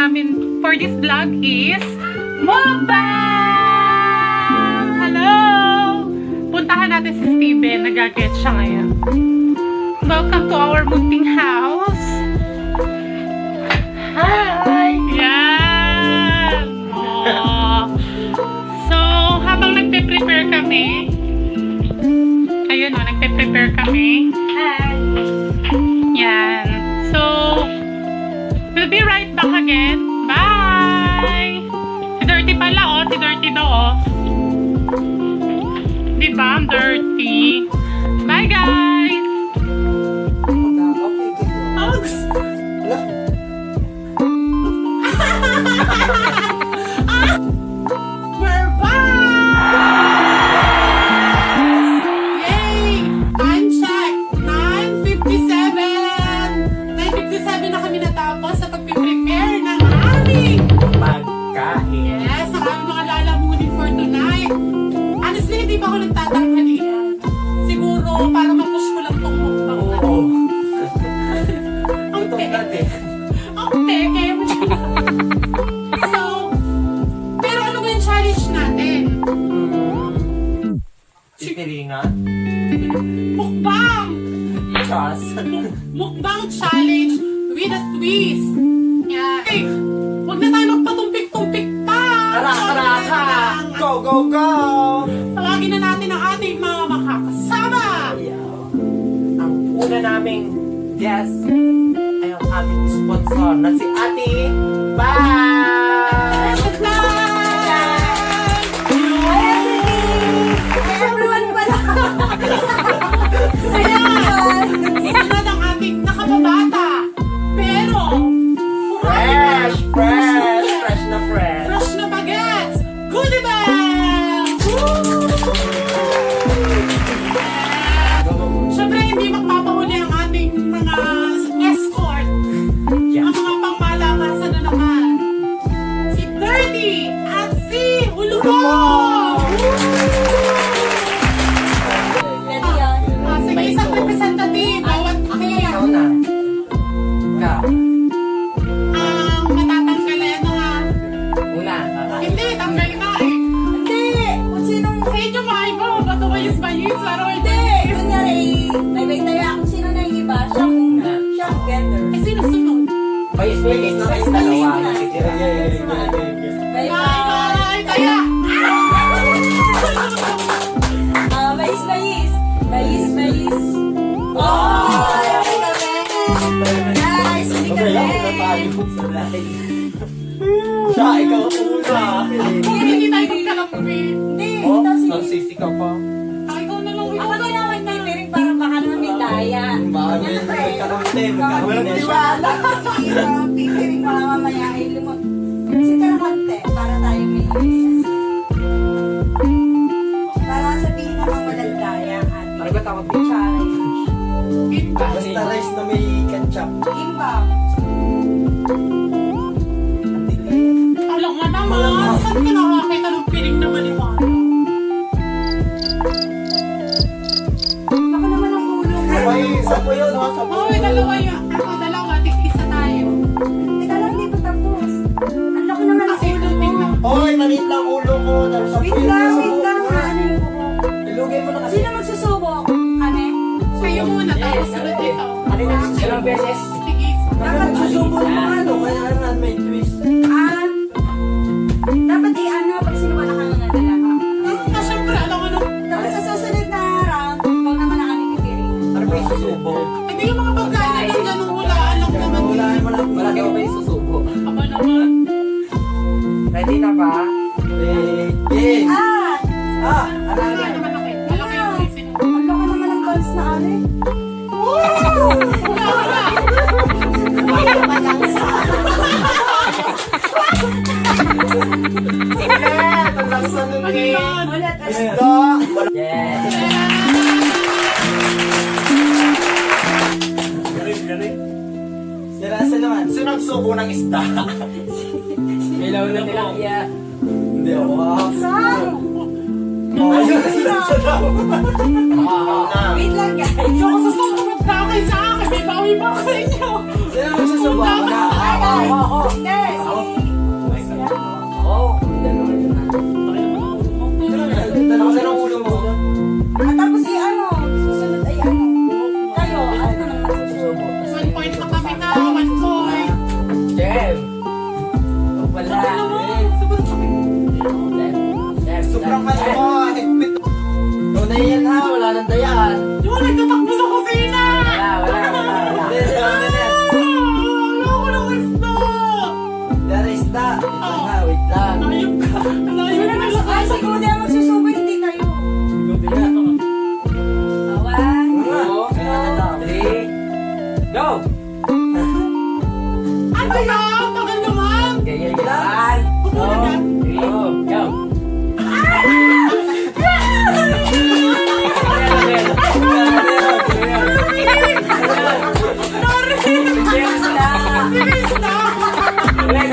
namin for this vlog is mukbang! Hello! Puntahan natin si Steven. Nag-get siya ngayon. Welcome to our munting house. Hi! Yan! Oh. So, habang nagpe-prepare kami, ayun o, nagpe-prepare kami. Hi! Yan. So, we'll be right back again. Bye! Si Dirty pala, oh. Si Dirty daw, oh. Diba? I'm dirty. Bye, guys! Alex! We're back! Yay! Time check! 9:57! 9:57 na kami natapos sa pag-prepare ng aming Pagkain. yes, ang aming mga lalamunin for tonight. Honestly, hindi pa ako nagtatanghalian. Siguro, para ma-push ko lang tong mukbang na to. Oo. Ang Gutom peke. natin. Ang peke. So, pero ano ba yung challenge natin? Chikiringan. Mukbang! Chas. Mukbang challenge with a twist. Yeah. Hey, huwag na tayo magpatumpik-tumpik pa. Karaka! Go, go, go! Palagi na natin ang ating mga makakasama. Ang una naming guest ay ang aming sponsor na si Ate Bye! Good night! Everyone pala! Ayan! Sunod ang ating nakababata. Pero, Fresh! Fresh! Fresh na fresh! fresh na bagets. Goodie bags! Siyempre, hindi magpapahuli ang ating mga escort. Yeah. Ang mga pangmalakasan na naman. Si Dirty at si Ulubong! Ready yun? Sige, isang representative. Bawat Ikaw na. Ikaw. ang matatanggalin na Una. hindi, tanggal na eh. Hindi! Kung sinong... Sa inyo mga iba, batubayis ba yun? Laro Hindi! Kunyari, may tayo kung sino na yung iba, siya ang una. Siya ang getter. Eh, sino sunod? Bayis-bayis na kayo dalawa. Bye-bye! Bye-bye! Kaya! Bayis! Bayis! Oh! Kami kami! Guys, hindi kami! Siya, ikaw una. Hindi tayo magkalapi. Hindi! Oh, Ito si... nagsisi ka pa. Ikaw na lang. Ako din naman may tiring para baka naman may daya. Siyempre, tiwala. Tiring para mamaya ay lumag... Si Karamante, para tayo may... Para sabihin naman walang daya ang Ano ating ba tawag dito? challenge. Feedback. Basta rice na may ketchup. Imbang. Alam nga naman. Saan ka nakakita ng piling na maliwanag? Ako naman ang ulo ko. Ay, isa po yun. Sa po. Oo, dalawa yun. Ako, dalawa. Tig-isa tayo. Teka lang, di pa tapos. Ang laki naman ang Kasi ulo lutin ko. na. Oy, maliit lang ulo ko. Nasa Wait lang. Ano yung kuko? Ilugay mo na kasi. Sino magsusubok? Kami? Kayo muna. Tapos sunod dito. Ano na? Ilang beses? Tig-isa. Dapat Susubok mo ano, kaya naman may twist. Dapat i-ano pag sinuwala ka ng dalawa. Ah, syempre, alam mo nung... Tapos sa susunod na round, ikaw naman ang aming pipirin. Ano ba yung susubok? Hindi yung mga pagkain na ganun hulaan lang naman. Hulaan mo lang. Malaki mo ba yung susubok? Aba naman. Ready na ba? Ready. Ah! Ano Malaki na? naman ako. Malaki yung isip. Ang laki naman ang balls na ano eh. Paglasan nun Ano eh. yan? Ulit. Isda. Yes. Galing. Sila naman. Sino nagsubo ng isda? Ilaw na tilapia. Hindi ako. Saan? Ayun, sa daw. Wait lang guys. Ikaw sa susunod ka kay sa akin. May bawi pa ako sa inyo. Sino magsusubo? Ako na. Ako. Ako. Hindi. Ako na, one point. Jem! Wala. Sobrang sakit. Sobrang ano mo. Tunay yan ha, wala nang dayaan. Yung nagtatakbo sa kusina. Wala. Hindi, wala na. Wala ko ng isda. There is that. Ito na, wait lang. Ayop ka. Ayop ka lang. Ay, siguro di ako magsusubo, hindi kayo. Buti na. Awan. Oo. 3. Go! Ano yan? Tagal naman. Ganyan yan. Go! Go! Bilis na. Ulit!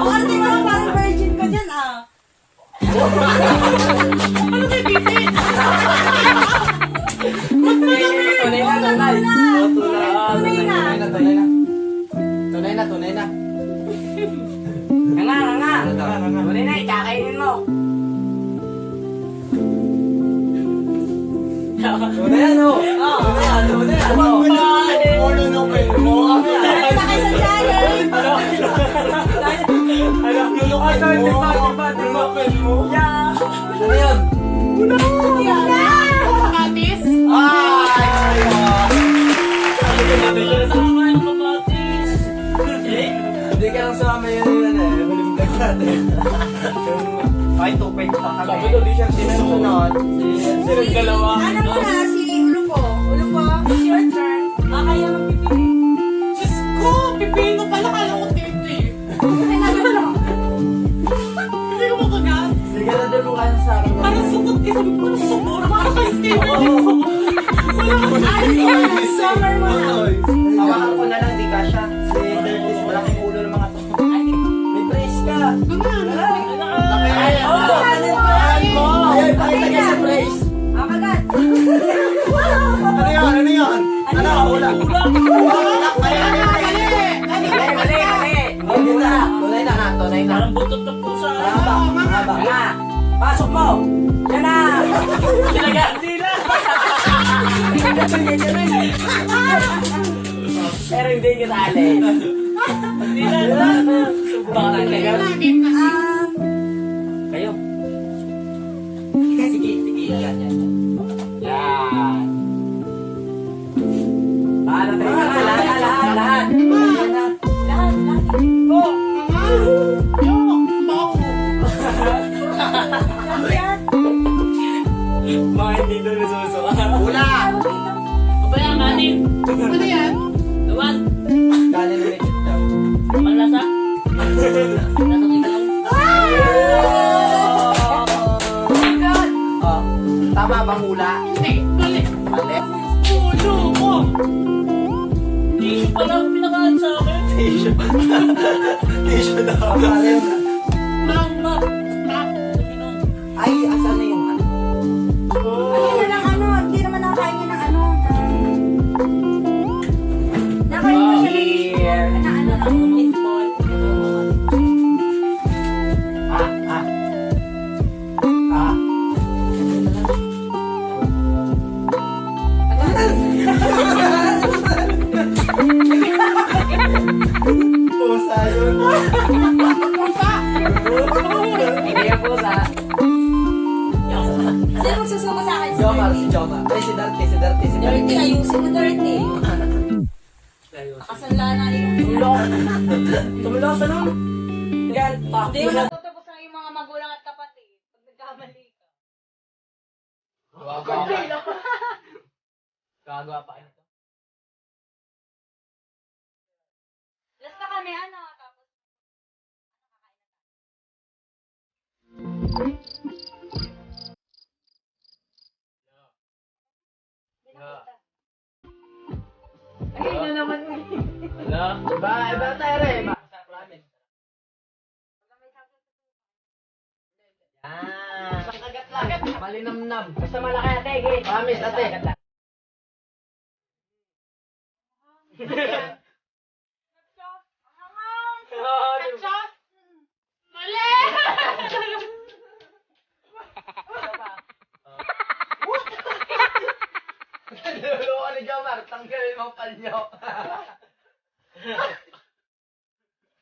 Ang arte mo parang virgin ka dyan, ah. Ano may titi? Tunay na. Tunay na. Nga. Tunay na, ikakainin mo. Tunay na, no? Tunay na. Lulunupin mo. Dahil na kayo sa challenge. Lulunupin mo. Ano yun? Atis? Hindi ka lang sumama yun huling vlog natin. Ay, 2 points pa kami. Sabi ko, di siya sinusunod. Silang dalawa. Ano mo na, si Ulupo. Ulupo, it's your turn. Kaya magpipili. Diyos ko, pipino pala. Kala ko titi. Hindi ko makagat. Sige na din mo kaya sa akin. Parang sukot ka. Sabi ko, parang sumura. Parang ka-escape. Wala ko Summer mo na. Hawakan ko na lang, di ka siya. Si Curtis, malaking ulo ng mga to. May brace ka. Ay, pakita ka sa brace. Ang kagat. Ano yun? Ano? Ulak. Tunay na. Parang butot ng pusa. Mahaba. Nga. Pasok mo. Yan na. Kinagandi na. Pero hindi kita alin. Hindi na. Baka kayo. Kayo. Sige. Yan. Paano tayo? Lahat. Lahat. Mga hindi doon nasusuka. Wala! Kapaya kanin. Ano yan? Luwan. Kanin ulit ito. Malasa. Nasa kita lang. Oh, tama bang hula? Hindi. Mali. Mali. Ulo ko. Tissue pala ang pinakain sa akin. Tissue daw. Map. Ay, asan na yung ano? Hindi na lang hindi naman nakakain niya ng nakain mo siya ng meatball. Pusa yun. Hindi yung pusa. Sino magsusuko sa akin? Si Jomar. Ay, si Darte. Dirty, ayusin mo dirty. Nakasanla na yung Tumulong sa nun. Yan, Hindi mo natutubos ng iyong mga magulang at kapatid. Pag nagkamali ka. Gagawa pa ito. Last na kami, tapos ayun na naman ulit. Iba tayo rin. Masarap ramen. Yan. Kagat-lagat. Malinamnam. Basta malaki ate. Promise ate. Mali! Niluluwa ni Jomar. Tanggalin mo pal niya. Pipino.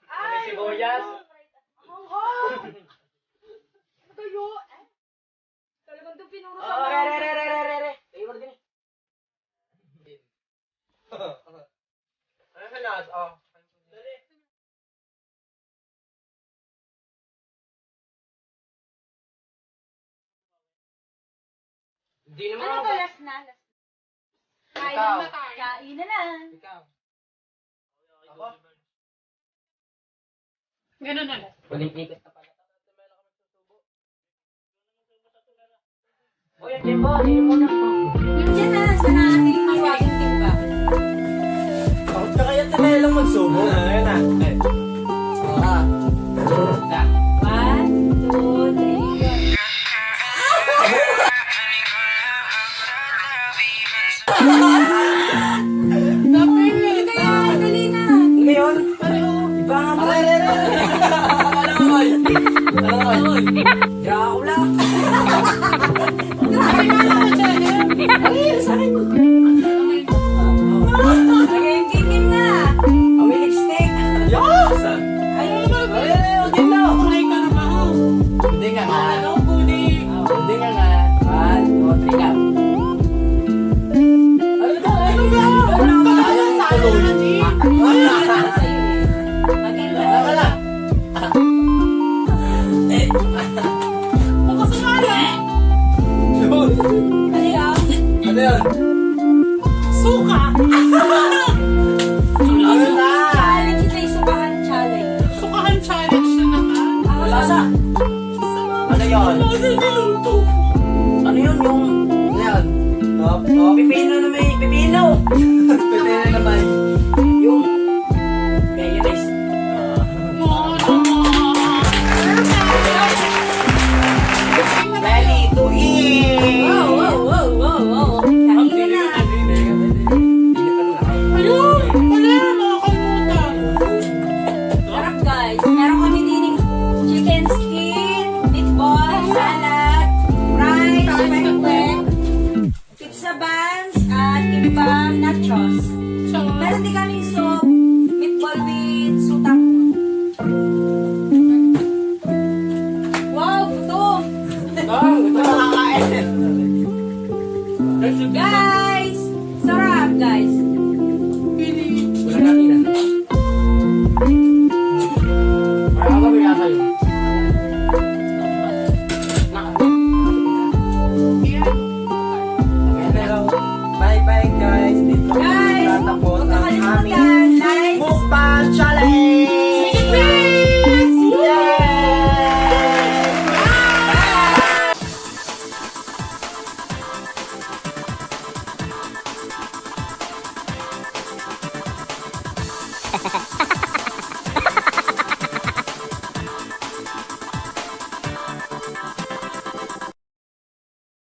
May sibuyas. Talagang ito pinuro Oh, re. Tayo din. Ano sa nas? Oh. Dali. Hindi naman Ano ako. to? Last na. Ikaw. Kain na na. Ikaw. Ako? Ganun na lang. Waling ikot na pala. Uy, ang timbo. Hindi mo na po. Yan na. Sana ating iwaking timba. Bakit ka kaya tayo lang magsubo? Ayun na. Ah. Na. 1, 2, 3, go. Kaya, dali na. Ngayon? Iba nga ba? Ano naman? Dracula. Ay, sa akin. Nagigigim na. May lipstick. Yes! Ay, Huwag na. Kulay ka na ba? Hindi nga nga. Ano, kunin? Hindi nga nga. 1, 2, 3 ka. Ano ba? Ano ba? Sayang, sayang na, G. sa'yo eh. Maganda. Wala. Huwag ka sumali. Ano yun? Ano yun? Suka. Ano na? Challenge ito yung sukahan challenge. Sukahan challenge na naman. Lasa. Ano yun? Lasa na yung tofu. Ano yun yung... Ano yun? Pipino na may pipino. Pipino na may... Yung... Mayonnaise. Ready to eat! Wow, wow, wow, wow, wow. Kain na na. Ayun! Wala, nakakalimutan. Sarap guys. Meron kami dining chicken skin, meatball, salad, rice, kwek-kwek, pizza buns, at timbang nachos. Meron din kaming soup, meatball with sutang. Wow, gutom! Guys! Sarap guys! Wala natin na. Para ako kami nasa yun. Bye-bye guys. Dito Guys! tatapos Huwag ang aming